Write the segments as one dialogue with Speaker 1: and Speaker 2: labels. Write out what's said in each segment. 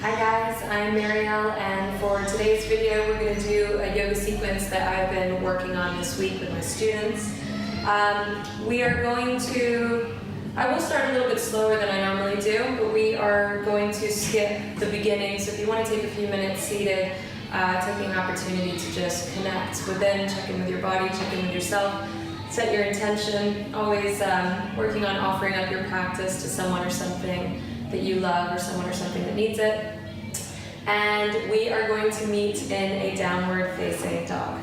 Speaker 1: Hi guys, I'm Marielle, and for today's video we're going to do a yoga sequence that I've been working on this week with my students. I will start a little bit slower than I normally do, but we are going to skip the beginning, so if you want to take a few minutes seated, taking an opportunity to just connect within, check in with your body, check in with yourself, set your intention, always working on offering up your practice to someone or something that you love, or someone or something that needs it. And we are going to meet in a downward facing dog.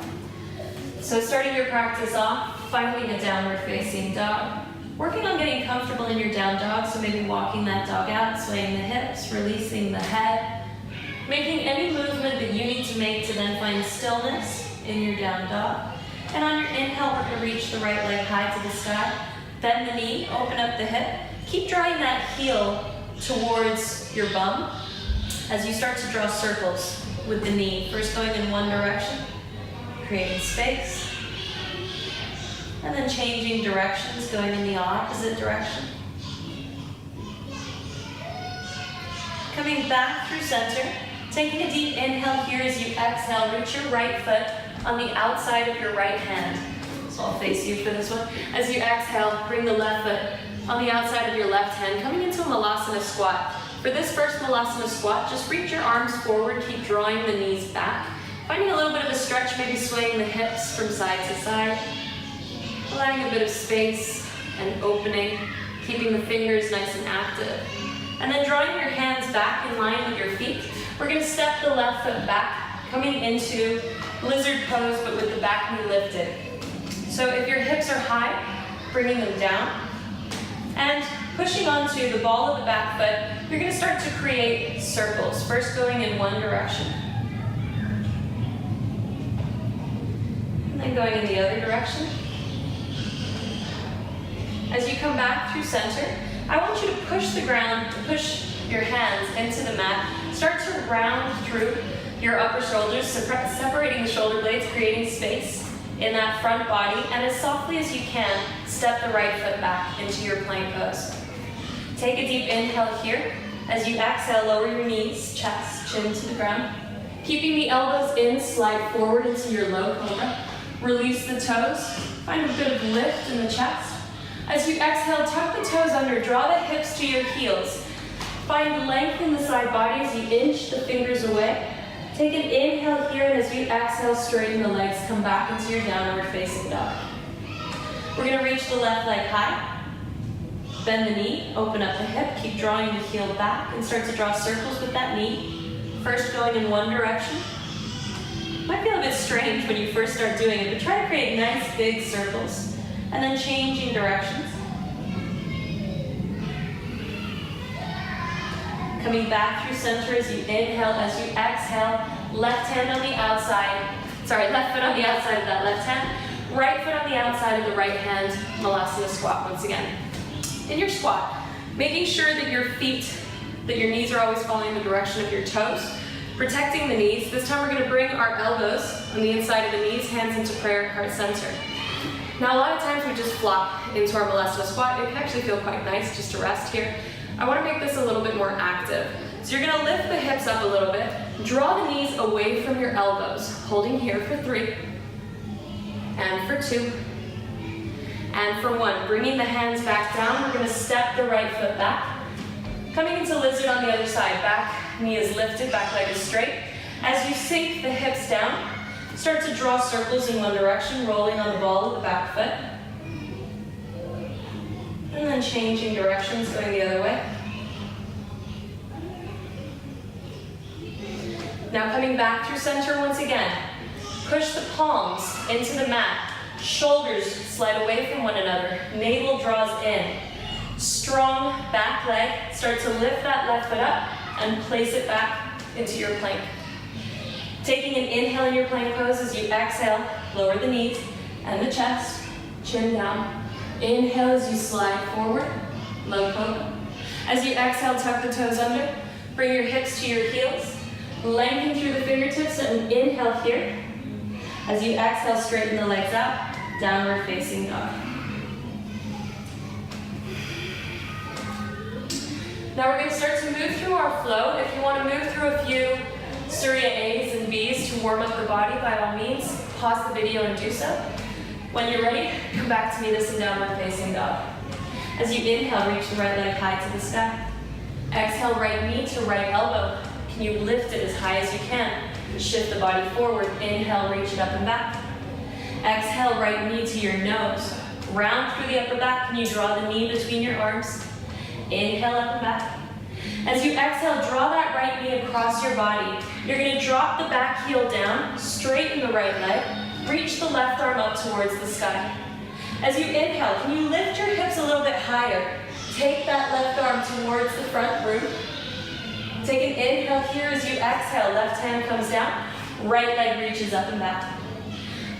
Speaker 1: So starting your practice off, finding a downward facing dog. Working on getting comfortable in your down dog, so maybe walking that dog out, swaying the hips, releasing the head. Making any movement that you need to make to then find stillness in your down dog. And on your inhale, we're going to reach the right leg high to the sky. Bend the knee, open up the hip. Keep drawing that heel towards your bum as you start to draw circles with the knee. First going in one direction, creating space, and then changing directions, going in the opposite direction. Coming back through center, taking a deep inhale here as you exhale, reach your right foot on the outside of your right hand. So I'll face you for this one. As you exhale, bring the left foot on the outside of your left hand, coming into a Molasses Squat. For this first Molasses Squat, just reach your arms forward, keep drawing the knees back. Finding a little bit of a stretch, maybe swaying the hips from side to side. Allowing a bit of space and opening, keeping the fingers nice and active. And then drawing your hands back in line with your feet. We're going to step the left foot back, coming into lizard pose, but with the back knee lifted. So if your hips are high, bringing them down. And pushing onto the ball of the back foot, you're going to start to create circles. First going in one direction. And then going in the other direction. As you come back through center, I want you to push the ground, push your hands into the mat. Start to round through your upper shoulders, separating the shoulder blades, creating space in that front body, and as softly as you can, step the right foot back into your plank pose. Take a deep inhale here. As you exhale, lower your knees, chest, chin to the ground. Keeping the elbows in, slide forward into your low cobra. Release the toes. Find a bit of lift in the chest. As you exhale, tuck the toes under, draw the hips to your heels. Find length in the side body as you inch the fingers away. Take an inhale here, and as you exhale, straighten the legs, come back into your downward facing dog. We're going to reach the left leg high, bend the knee, open up the hip, keep drawing the heel back, and start to draw circles with that knee. First going in one direction. Might feel a bit strange when you first start doing it, but try to create nice big circles. And then changing directions. Coming back through center as you inhale, as you exhale, left foot on the outside of that left hand, right foot on the outside of the right hand, Molasses Squat once again. In your squat, making sure that your knees are always following the direction of your toes, protecting the knees. This time we're going to bring our elbows on the inside of the knees, hands into prayer, heart center. Now a lot of times we just flop into our Molasses Squat. It can actually feel quite nice just to rest here. I want to make this a little bit more active. So you're going to lift the hips up a little bit, draw the knees away from your elbows, holding here for 3, and for 2, and for 1. Bringing the hands back down, we're going to step the right foot back. Coming into lizard on the other side, back knee is lifted, back leg is straight. As you sink the hips down, start to draw circles in one direction, rolling on the ball of the back foot. And then changing directions, going the other way. Now coming back through center once again. Push the palms into the mat. Shoulders slide away from one another. Navel draws in. Strong back leg. Start to lift that left foot up and place it back into your plank. Taking an inhale in your plank pose as you exhale, lower the knees and the chest, chin down. Inhale as you slide forward, low cobra. As you exhale, tuck the toes under, bring your hips to your heels, lengthen through the fingertips and inhale here. As you exhale, straighten the legs out, downward facing dog. Now we're going to start to move through our flow. If you want to move Surya A's and B's to warm up the body, by all means, pause the video and do so. When you're ready, come back to meet us in downward facing dog. As you inhale, reach the right leg high to the sky. Exhale, right knee to right elbow. Can you lift it as high as you can? Shift the body forward. Inhale, reach it up and back. Exhale, right knee to your nose. Round through the upper back. Can you draw the knee between your arms? Inhale, up and back. As you exhale, draw that right knee across your body. You're going to drop the back heel down, straighten the right leg, reach the left arm up towards the sky. As you inhale, can you lift your hips a little bit higher? Take that left arm towards the front root. Take an inhale here as you exhale. Left hand comes down, right leg reaches up and back.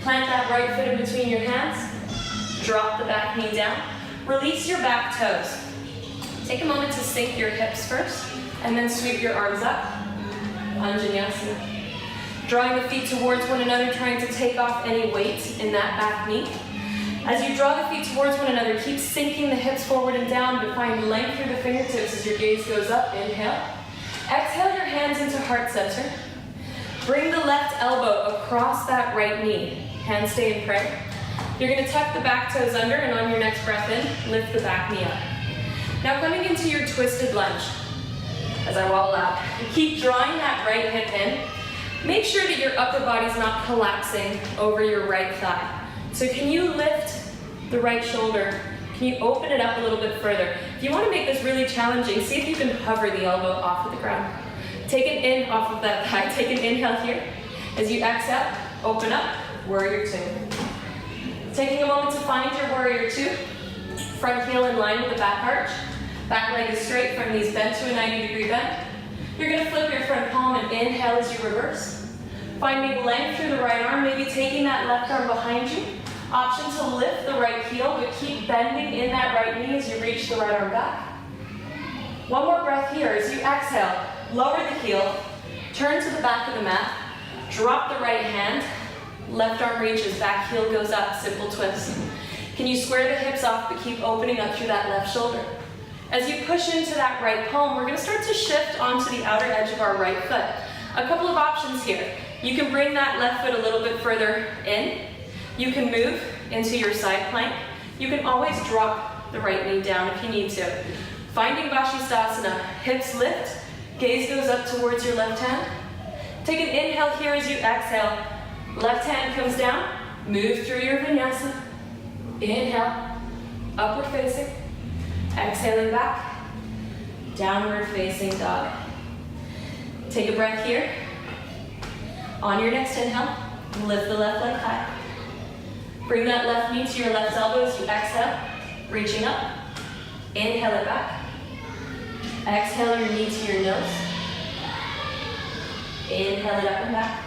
Speaker 1: Plant that right foot in between your hands. Drop the back knee down. Release your back toes. Take a moment to sink your hips first, and then sweep your arms up. Vinyasa. Drawing the feet towards one another, trying to take off any weight in that back knee. As you draw the feet towards one another, keep sinking the hips forward and down to find length through the fingertips as your gaze goes up. Inhale. Exhale your hands into heart center. Bring the left elbow across that right knee. Hands stay in prayer. You're going to tuck the back toes under, and on your next breath in, lift the back knee up. Now coming into your twisted lunge, as I wobble out, keep drawing that right hip in. Make sure that your upper body's not collapsing over your right thigh. So can you lift the right shoulder? Can you open it up a little bit further? If you want to make this really challenging, see if you can hover the elbow off of the ground. Take an in off of that thigh. Take an inhale here. As you exhale, open up, warrior two. Taking a moment to find your warrior two. Front heel in line with the back arch. Back leg is straight, front knees bent to a 90-degree bend. You're going to flip your front palm and inhale as you reverse. Finding length through the right arm, maybe taking that left arm behind you. Option to lift the right heel, but keep bending in that right knee as you reach the right arm back. One more breath here. As you exhale, lower the heel, turn to the back of the mat, drop the right hand, left arm reaches, back heel goes up, simple twist. Can you square the hips off, but keep opening up through that left shoulder? As you push into that right palm, we're going to start to shift onto the outer edge of our right foot. A couple of options here. You can bring that left foot a little bit further in. You can move into your side plank. You can always drop the right knee down if you need to. Finding Vashisthasana, hips lift, gaze goes up towards your left hand. Take an inhale here as you exhale. Left hand comes down, move through your Vinyasa. Inhale, upward facing. Exhaling back, downward facing dog. Take a breath here. On your next inhale, lift the left leg high. Bring that left knee to your left elbow as you exhale, reaching up. Inhale it back. Exhale your knee to your nose. Inhale it up and back.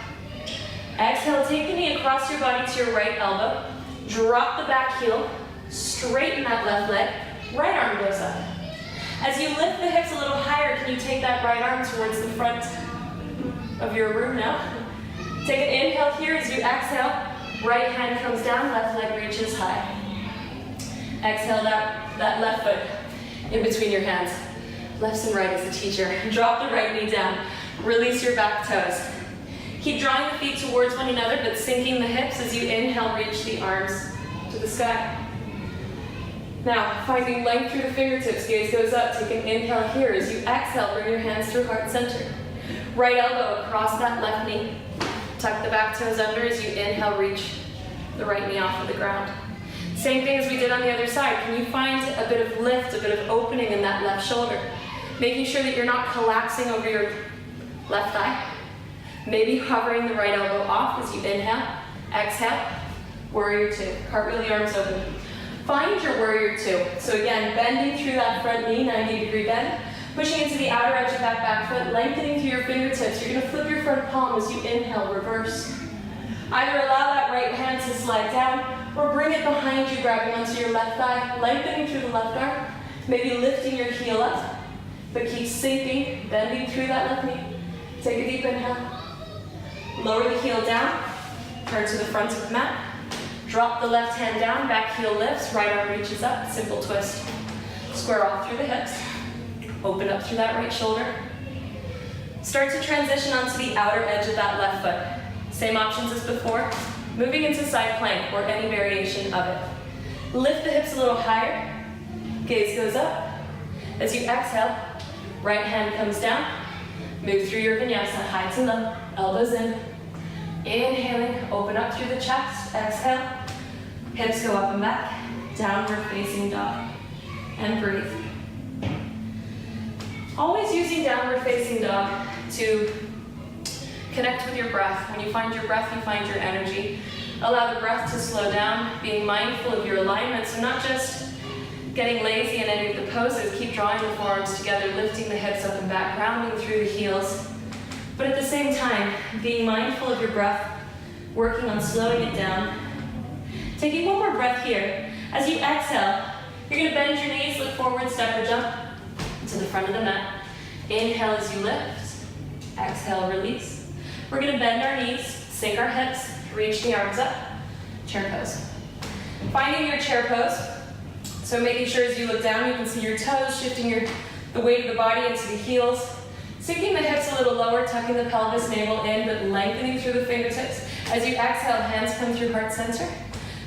Speaker 1: Exhale, take the knee across your body to your right elbow. Drop the back heel, straighten that left leg. Right arm goes up. As you lift the hips a little higher, can you take that right arm towards the front of your room now? Take an inhale here as you exhale. Right hand comes down, left leg reaches high. Exhale that left foot in between your hands. Left and right as a teacher. Drop the right knee down. Release your back toes. Keep drawing the feet towards one another, but sinking the hips as you inhale, reach the arms to the sky. Now, finding length through the fingertips, gaze goes up. Take an inhale here. As you exhale, bring your hands through heart center. Right elbow across that left knee. Tuck the back toes under as you inhale, reach the right knee off of the ground. Same thing as we did on the other side. Can you find a bit of lift, a bit of opening in that left shoulder? Making sure that you're not collapsing over your left thigh. Maybe hovering the right elbow off as you inhale. Exhale, warrior two. Cartwheel the arms open. Find your warrior two. So again, bending through that front knee, 90-degree bend. Pushing into the outer edge of that back foot, lengthening through your fingertips. You're going to flip your front palm as you inhale, reverse. Either allow that right hand to slide down, or bring it behind you, grabbing onto your left thigh, lengthening through the left arm, maybe lifting your heel up, but keep sinking, bending through that left knee. Take a deep inhale. Lower the heel down, turn to the front of the mat. Drop the left hand down, back heel lifts, right arm reaches up, simple twist. Square off through the hips. Open up through that right shoulder. Start to transition onto the outer edge of that left foot. Same options as before. Moving into side plank or any variation of it. Lift the hips a little higher. Gaze goes up. As you exhale, right hand comes down. Move through your vinyasa, high to low, elbows in. Inhaling, open up through the chest. Exhale, hips go up and back. Downward facing dog. And breathe. Always using downward facing dog to connect with your breath. When you find your breath, you find your energy. Allow the breath to slow down, being mindful of your alignment, so not just getting lazy in any of the poses. Keep drawing the forearms together, lifting the hips up and back, rounding through the heels. But at the same time, being mindful of your breath, working on slowing it down. Taking one more breath here. As you exhale, you're going to bend your knees, look forward, step or jump to the front of the mat. Inhale as you lift. Exhale, release. We're going to bend our knees, sink our hips, reach the arms up. Chair pose. Finding your chair pose. So making sure as you look down, you can see your toes, shifting the weight of the body into the heels. Sinking the hips a little lower, tucking the pelvis, navel in, but lengthening through the fingertips. As you exhale, hands come through heart center.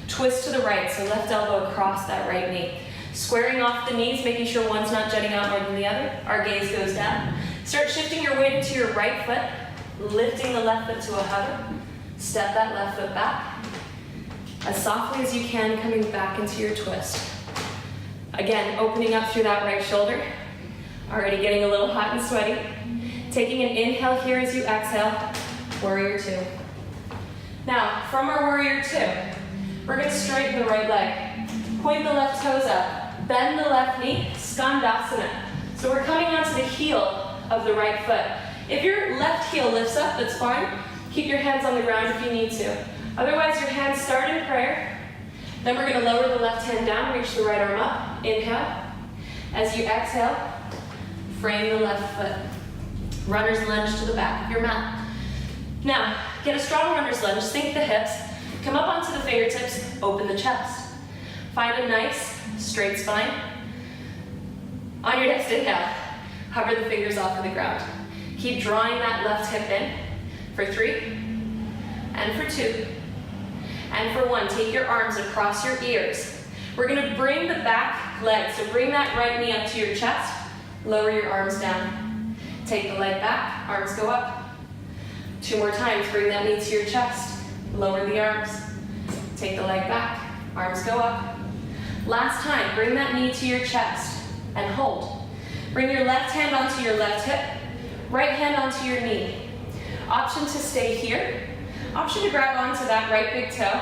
Speaker 1: Twist to the right, so left elbow across that right knee. Squaring off the knees, making sure one's not jutting out more than the other. Our gaze goes down. Start shifting your weight into your right foot, lifting the left foot to a hover. Step that left foot back. As softly as you can, coming back into your twist. Again, opening up through that right shoulder. Already getting a little hot and sweaty. Taking an inhale here as you exhale, warrior two. Now, from our warrior two, we're going to straighten the right leg. Point the left toes up. Bend the left knee, skandasana. So we're coming onto the heel of the right foot. If your left heel lifts up, that's fine. Keep your hands on the ground if you need to. Otherwise, your hands start in prayer. Then we're going to lower the left hand down, reach the right arm up. Inhale. As you exhale, frame the left foot. Runner's lunge to the back of your mat. Now, get a strong runner's lunge, sink the hips, come up onto the fingertips, open the chest. Find a nice, straight spine. On your next inhale, hover the fingers off of the ground. Keep drawing that left hip in for 3, and for 2, and for 1. Take your arms across your ears. We're going to bring the back leg, so bring that right knee up to your chest, lower your arms down. Take the leg back, arms go up. 2 more times, bring that knee to your chest, lower the arms. Take the leg back, arms go up. Last time, bring that knee to your chest and hold. Bring your left hand onto your left hip, right hand onto your knee. Option to stay here. Option to grab onto that right big toe.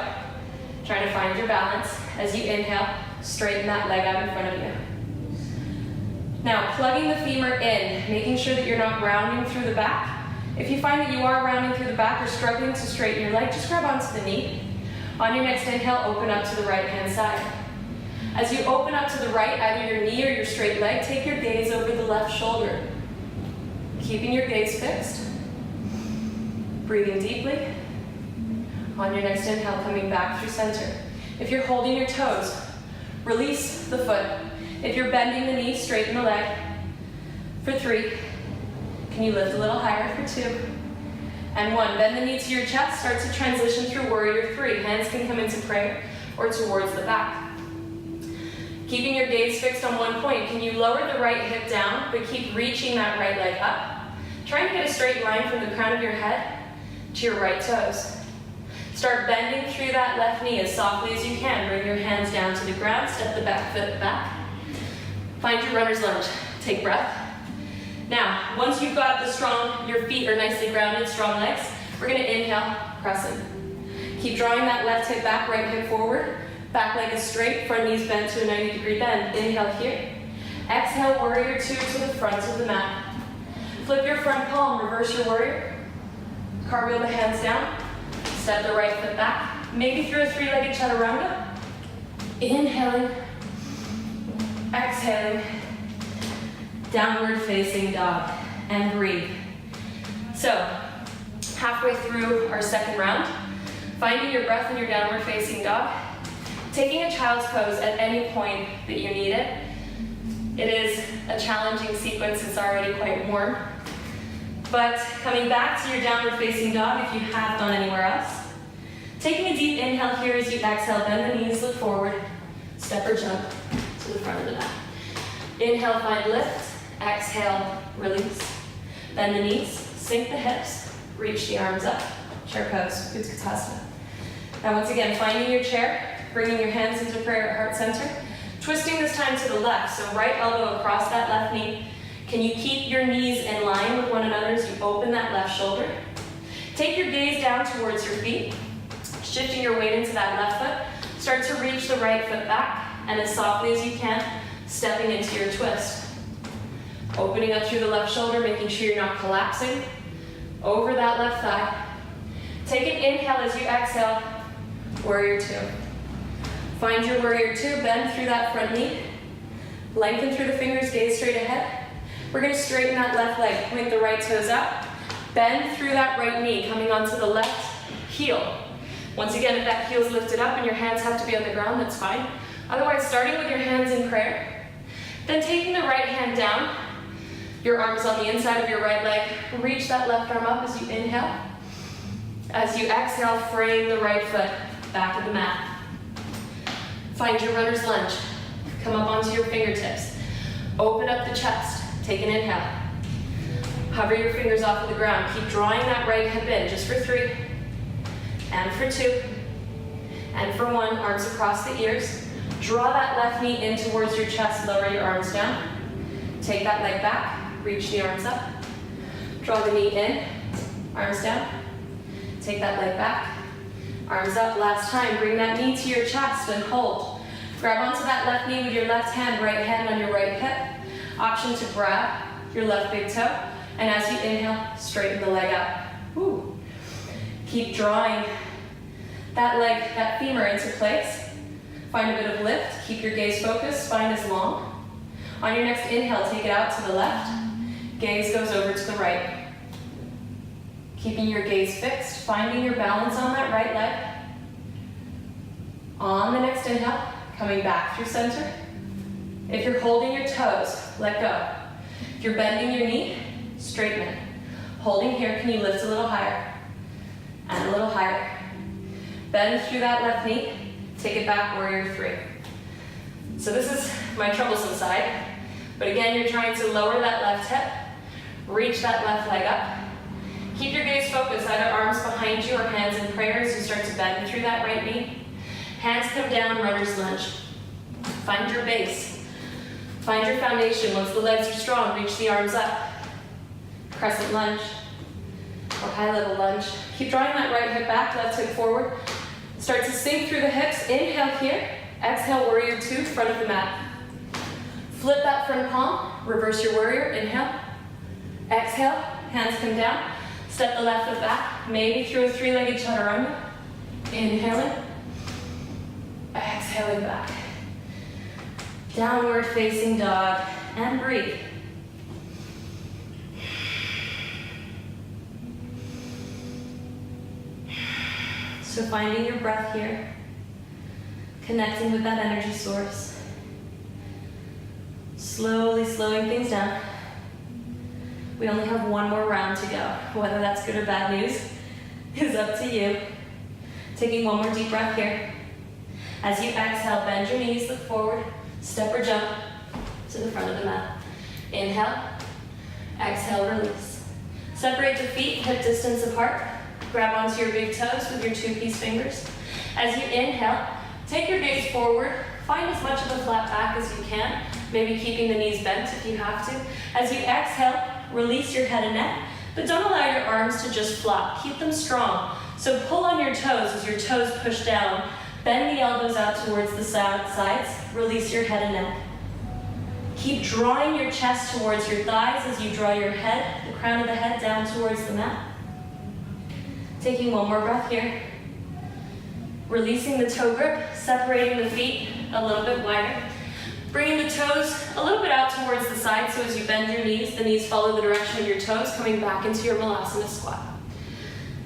Speaker 1: Trying to find your balance. As you inhale, straighten that leg out in front of you. Now, plugging the femur in, making sure that you're not rounding through the back. If you find that you are rounding through the back or struggling to straighten your leg, just grab onto the knee. On your next inhale, open up to the right hand side. As you open up to the right, either your knee or your straight leg, take your gaze over the left shoulder. Keeping your gaze fixed. Breathing deeply. On your next inhale, coming back through center. If you're holding your toes, release the foot. If you're bending the knee, straighten the leg. For 3. Can you lift a little higher for 2? And 1. Bend the knee to your chest. Start to transition through warrior 3. Hands can come into prayer or towards the back. Keeping your gaze fixed on one point. Can you lower the right hip down, but keep reaching that right leg up? Trying to get a straight line from the crown of your head to your right toes. Start bending through that left knee as softly as you can. Bring your hands down to the ground. Step the back foot back. Find your runner's lunge. Take breath. Now, once you've got your feet are nicely grounded, strong legs, we're going to inhale, press in. Keep drawing that left hip back, right hip forward. Back leg is straight, front knee's bent to a 90-degree bend. Inhale here. Exhale, warrior 2 to the front of the mat. Flip your front palm, reverse your warrior. Cartwheel the hands down. Step the right foot back. Maybe through a 3-legged chaturanga. Inhaling. Exhaling. Downward facing dog. And breathe. So, halfway through our second round, finding your breath in your downward facing dog. Taking a child's pose at any point that you need it. It is a challenging sequence, it's already quite warm. But coming back to your downward facing dog if you have gone anywhere else. Taking a deep inhale here as you exhale, bend the knees, look forward, step or jump to the front of the mat. Inhale, find lift, exhale, release. Bend the knees, sink the hips, reach the arms up, chair pose, Utkatasana. Now once again, finding your chair, bringing your hands into prayer at heart center, twisting this time to the left, so right elbow across that left knee. Can you keep your knees in line with one another as you open that left shoulder? Take your gaze down towards your feet, shifting your weight into that left foot. Start to reach the right foot back, and as softly as you can, stepping into your twist. Opening up through the left shoulder, making sure you're not collapsing. Over that left thigh. Take an inhale as you exhale, warrior two. Find your warrior two, bend through that front knee. Lengthen through the fingers, gaze straight ahead. We're gonna straighten that left leg, point the right toes up. Bend through that right knee, coming onto the left heel. Once again, if that heel's lifted up and your hands have to be on the ground, that's fine. Otherwise, starting with your hands in prayer. Then taking the right hand down, your arms on the inside of your right leg. Reach that left arm up as you inhale. As you exhale, frame the right foot back of the mat. Find your runner's lunge. Come up onto your fingertips. Open up the chest. Take an inhale. Hover your fingers off of the ground. Keep drawing that right hip in, just for 3, and for 2, and for 1. Arms across the ears. Draw that left knee in towards your chest. Lower your arms down. Take that leg back. Reach the arms up. Draw the knee in. Arms down. Take that leg back. Arms up. Last time. Bring that knee to your chest and hold. Grab onto that left knee with your left hand, right hand on your right hip. Option to grab your left big toe. And as you inhale, straighten the leg up. Woo. Keep drawing that leg, that femur into place. Find a bit of lift. Keep your gaze focused. Spine is long. On your next inhale, take it out to the left. Gaze goes over to the right. Keeping your gaze fixed, finding your balance on that right leg. On the next inhale, coming back through center. If you're holding your toes, let go. If you're bending your knee, straighten it. Holding here, can you lift a little higher? And a little higher. Bend through that left knee. Take it back, warrior 3. So this is my troublesome side. But again, you're trying to lower that left hip. Reach that left leg up. Keep your gaze focused, either arms behind you or hands in prayer as you start to bend through that right knee. Hands come down, runner's lunge. Find your base. Find your foundation. Once the legs are strong, reach the arms up. Crescent lunge or high level lunge. Keep drawing that right hip back, left hip forward. Start to sink through the hips. Inhale here. Exhale, warrior 2, front of the mat. Flip that front palm. Reverse your warrior. Inhale. Exhale. Hands come down. Step the left foot back. Maybe through a 3-legged chaturanga. Inhaling. Exhaling back. Downward facing dog. And breathe. So finding your breath here. Connecting with that energy source. Slowly slowing things down. We only have one more round to go. Whether that's good or bad news is up to you. Taking one more deep breath here. As you exhale, bend your knees, look forward, step or jump to the front of the mat. Inhale, exhale, release. Separate the feet, hip distance apart. Grab onto your big toes with your 2-piece fingers. As you inhale, take your gaze forward. Find as much of a flat back as you can, maybe keeping the knees bent if you have to. As you exhale, release your head and neck, but don't allow your arms to just flop. Keep them strong. So pull on your toes as your toes push down. Bend the elbows out towards the sides. Release your head and neck. Keep drawing your chest towards your thighs as you draw your head, the crown of the head down towards the mat. Taking one more breath here. Releasing the toe grip, separating the feet a little bit wider. Bringing the toes a little bit out towards the side, so as you bend your knees, the knees follow the direction of your toes, coming back into your Molasses Squat.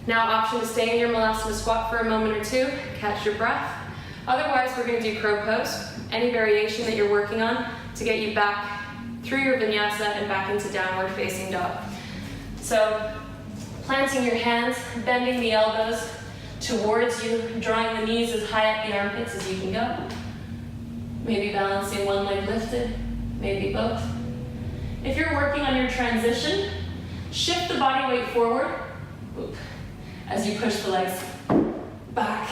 Speaker 1: Now, option to stay in your Molasses Squat for a moment or two, catch your breath. Otherwise, we're going to do crow pose, any variation that you're working on to get you back through your Vinyasa and back into downward facing dog. So planting your hands, bending the elbows towards you, drawing the knees as high up the armpits as you can go. Maybe balancing one leg lifted, maybe both. If you're working on your transition, shift the body weight forward as you push the legs back.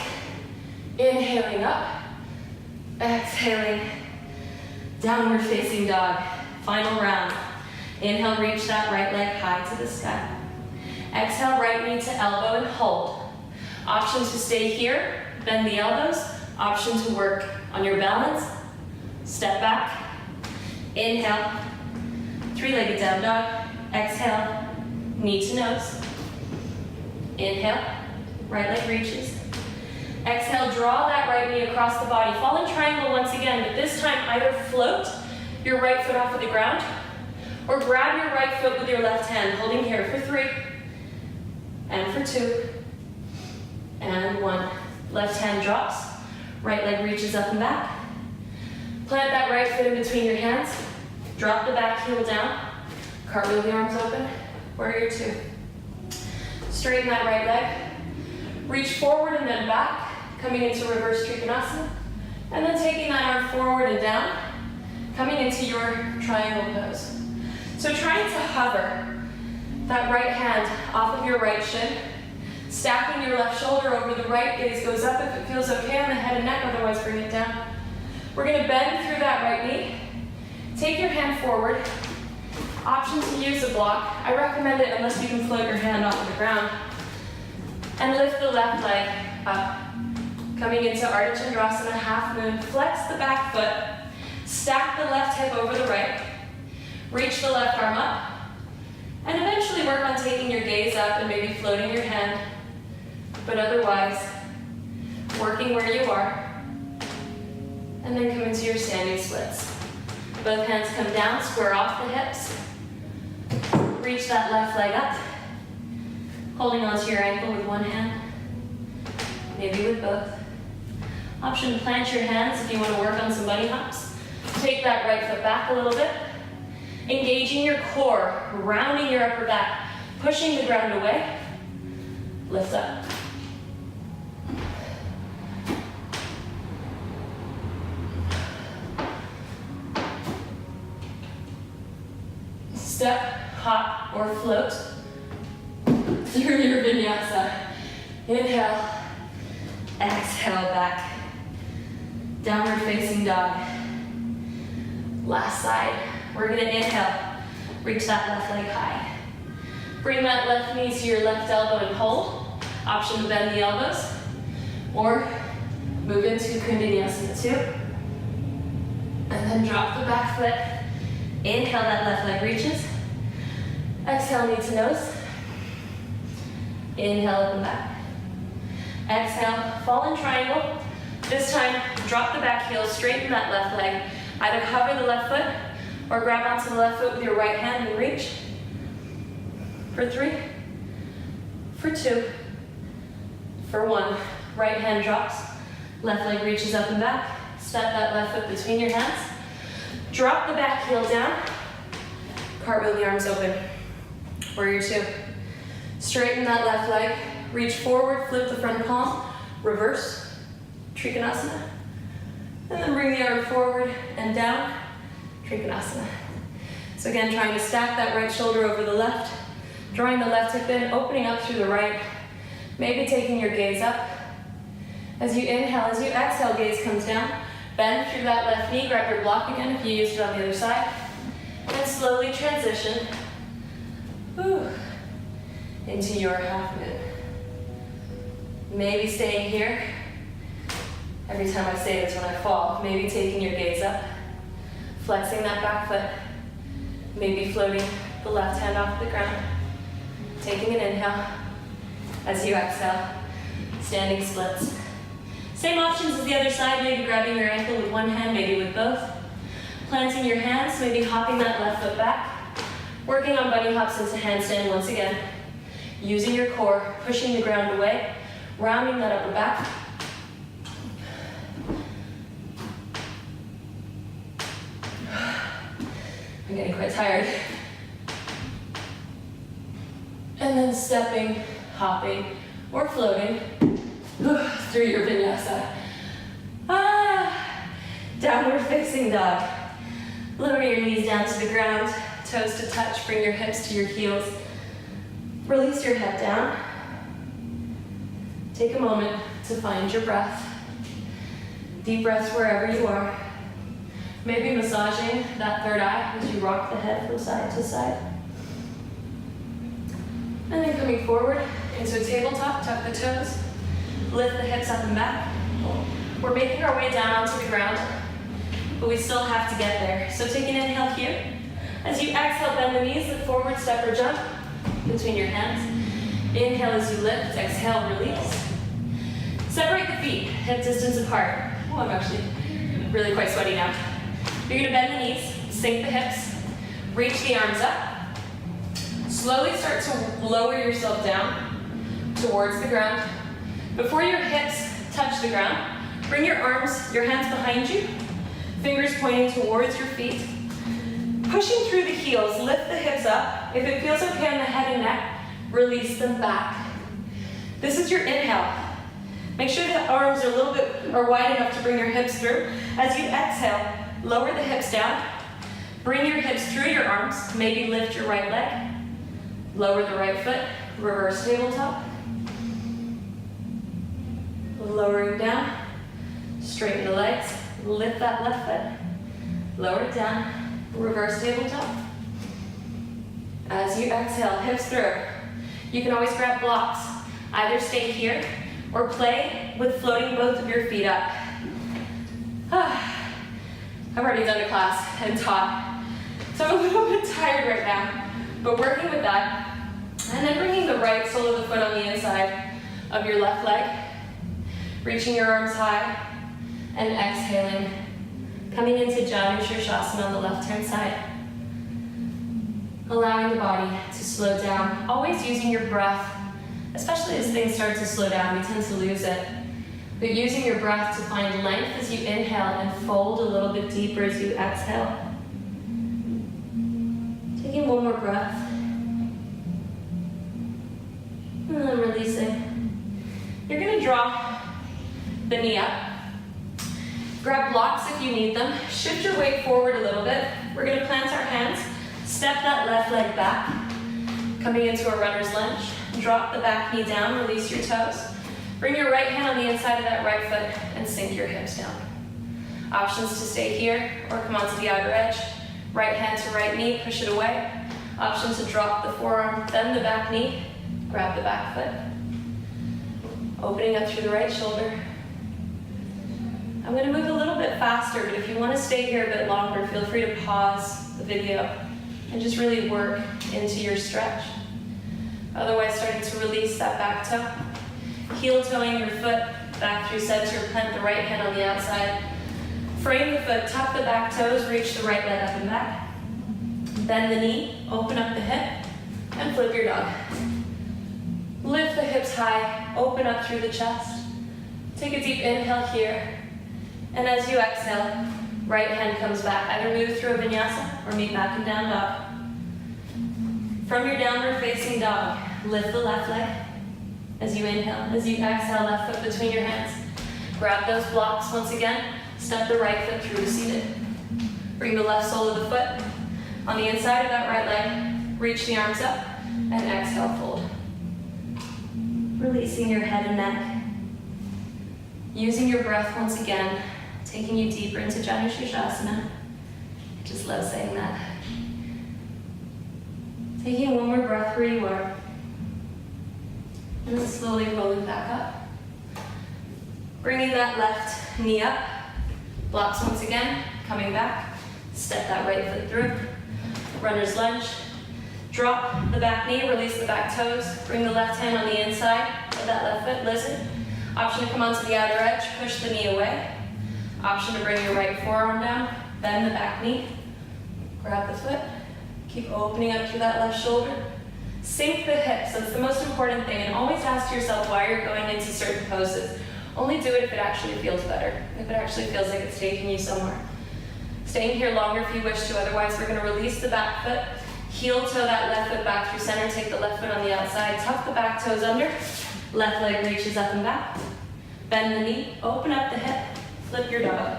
Speaker 1: Inhaling up, exhaling, downward facing dog. Final round. Inhale, reach that right leg high to the sky. Exhale, right knee to elbow and hold. Option to stay here, bend the elbows. Option to work on your balance. Step back. Inhale, three-legged down dog. Exhale, knee to nose. Inhale, right leg reaches. Exhale, draw that right knee across the body. Fall in triangle once again, but this time either float your right foot off of the ground or grab your right foot with your left hand, holding here for 3, and for 2, and 1. Left hand drops, right leg reaches up and back. Plant that right foot in between your hands. Drop the back heel down. Cartwheel the arms open. Warrior 2. Straighten that right leg. Reach forward and then back, coming into reverse Trikonasana. And then taking that arm forward and down, coming into your triangle pose. So trying to hover that right hand off of your right shin, stacking your left shoulder over the right, gaze goes up if it feels okay on the head and neck, otherwise bring it down. We're gonna bend through that right knee. Take your hand forward. Option to use a block. I recommend it unless you can float your hand off of the ground. And lift the left leg up. Coming into Ardha Chandrasana, half moon. Flex the back foot. Stack the left hip over the right. Reach the left arm up. And eventually work on taking your gaze up and maybe floating your hand. But otherwise, working where you are. And then come into your standing splits. Both hands come down, square off the hips. Reach that left leg up. Holding onto your ankle with one hand. Maybe with both. Option to plant your hands if you want to work on some bunny hops. Take that right foot back a little bit. Engaging your core, rounding your upper back, pushing the ground away. Lift up. Step, hop, or float through your Vinyasa. Inhale, exhale back. Downward facing dog. Last side. We're gonna inhale, reach that left leg high. Bring that left knee to your left elbow and hold. Option to bend the elbows. Or move into Kundalini 2. And then drop the back foot. Inhale, that left leg reaches. Exhale, knee to nose. Inhale, up and back. Exhale, fall in triangle. This time, drop the back heel, straighten that left leg. Either hover the left foot or grab onto the left foot with your right hand and reach. For 3, for 2, for 1. Right hand drops, left leg reaches up and back. Step that left foot between your hands. Drop the back heel down. Cartwheel the arms open. Warrior 2. Straighten that left leg. Reach forward, flip the front palm. Reverse, Trikonasana. And then bring the arm forward and down, Trikonasana. So again, trying to stack that right shoulder over the left. Drawing the left hip in, opening up through the right. Maybe taking your gaze up. As you inhale, as you exhale, gaze comes down. Bend through that left knee, grab your block again if you used it on the other side. And slowly transition into your half moon. Maybe staying here. Every time I say this when I fall, maybe taking your gaze up, flexing that back foot, maybe floating the left hand off the ground, taking an inhale. As you exhale, standing splits. Same options as the other side, maybe grabbing your ankle with one hand, maybe with both. Planting your hands, maybe hopping that left foot back. Working on bunny hops into handstand once again. Using your core, pushing the ground away, rounding that upper back. I'm getting quite tired. And then stepping, hopping, or floating through your vinyasa. Downward facing dog. Lower your knees down to the ground, toes to touch, bring your hips to your heels. Release your head down. Take a moment to find your breath. Deep breaths wherever you are. Maybe massaging that third eye as you rock the head from side to side. And then coming forward into a tabletop, tuck the toes, lift the hips up and back. We're making our way down onto the ground, but we still have to get there. So take an inhale here. As you exhale, bend the knees, look forward, step or jump between your hands. Inhale as you lift, exhale, release. Separate the feet, hip distance apart. Oh, I'm actually really quite sweaty now. You're gonna bend the knees, sink the hips, reach the arms up. Slowly start to lower yourself down towards the ground. Before your hips touch the ground, bring your arms, your hands behind you, fingers pointing towards your feet. Pushing through the heels, lift the hips up. If it feels okay on the head and neck, release them back. This is your inhale. Make sure the arms are a little bit wide enough to bring your hips through. As you exhale, lower the hips down. Bring your hips through your arms. Maybe lift your right leg. Lower the right foot. Reverse tabletop. Lowering down. Straighten the legs. Lift that left foot. Lower it down. Reverse tabletop. As you exhale, hips through. You can always grab blocks. Either stay here or play with floating both of your feet up. I've already done a class and taught, so I'm a little bit tired right now, but working with that, and then bringing the right sole of the foot on the inside of your left leg, reaching your arms high, and exhaling, coming into Janu Shirshasana on the left-hand side, allowing the body to slow down, always using your breath. Especially as things start to slow down, we tend to lose it. But using your breath to find length as you inhale and fold a little bit deeper as you exhale. Taking one more breath. And then releasing. You're gonna draw the knee up. Grab blocks if you need them. Shift your weight forward a little bit. We're gonna plant our hands. Step that left leg back. Coming into a runner's lunge. Drop the back knee down, release your toes. Bring your right hand on the inside of that right foot and sink your hips down. Options to stay here or come onto the outer edge. Right hand to right knee, push it away. Option to drop the forearm, bend the back knee, grab the back foot. Opening up through the right shoulder. I'm going to move a little bit faster, but if you want to stay here a bit longer, feel free to pause the video and just really work into your stretch. Otherwise, starting to release that back toe. Heel toeing your foot back through center, plant the right hand on the outside. Frame the foot, tuck the back toes, reach the right leg up and back. Bend the knee, open up the hip, and flip your dog. Lift the hips high, open up through the chest. Take a deep inhale here. And as you exhale, right hand comes back. Either move through a vinyasa or meet back in down dog. From your downward facing dog, lift the left leg as you inhale. As you exhale, left foot between your hands. Grab those blocks once again. Step the right foot through to seated. Bring the left sole of the foot on the inside of that right leg. Reach the arms up and exhale, fold. Releasing your head and neck. Using your breath once again, taking you deeper into Janu Shirshasana. I just love saying that. Taking one more breath where you are. And then slowly rolling back up. Bringing that left knee up. Blocks once again, coming back. Step that right foot through. Runner's lunge. Drop the back knee, release the back toes. Bring the left hand on the inside of that left foot, lizard. Option to come onto the outer edge, push the knee away. Option to bring your right forearm down, bend the back knee. Grab the foot. Keep opening up through that left shoulder. Sink the hips, that's the most important thing. And always ask yourself why you're going into certain poses. Only do it if it actually feels better, if it actually feels like it's taking you somewhere. Staying here longer if you wish to, otherwise we're going to release the back foot. Heel toe that left foot back through center. Take the left foot on the outside. Tuck the back toes under. Left leg reaches up and back. Bend the knee. Open up the hip. Flip your dog.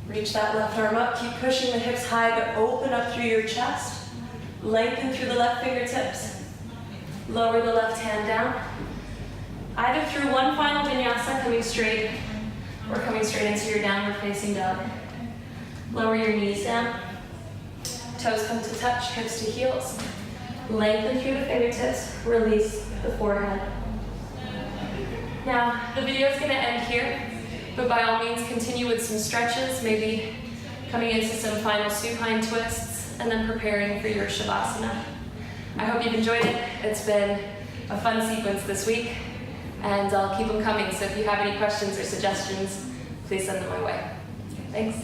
Speaker 1: Reach that left arm up. Keep pushing the hips high, but open up through your chest. Lengthen through the left fingertips. Lower the left hand down. Either through one final vinyasa, coming straight, or coming straight into your downward facing dog. Lower your knees down. Toes come to touch, hips to heels. Lengthen through the fingertips, release the forehead. Now, the video is going to end here, but by all means continue with some stretches, maybe coming into some final supine twists, and then preparing for your Shavasana. I hope you've enjoyed it. It's been a fun sequence this week, and I'll keep them coming, so if you have any questions or suggestions, please send them my way. Thanks.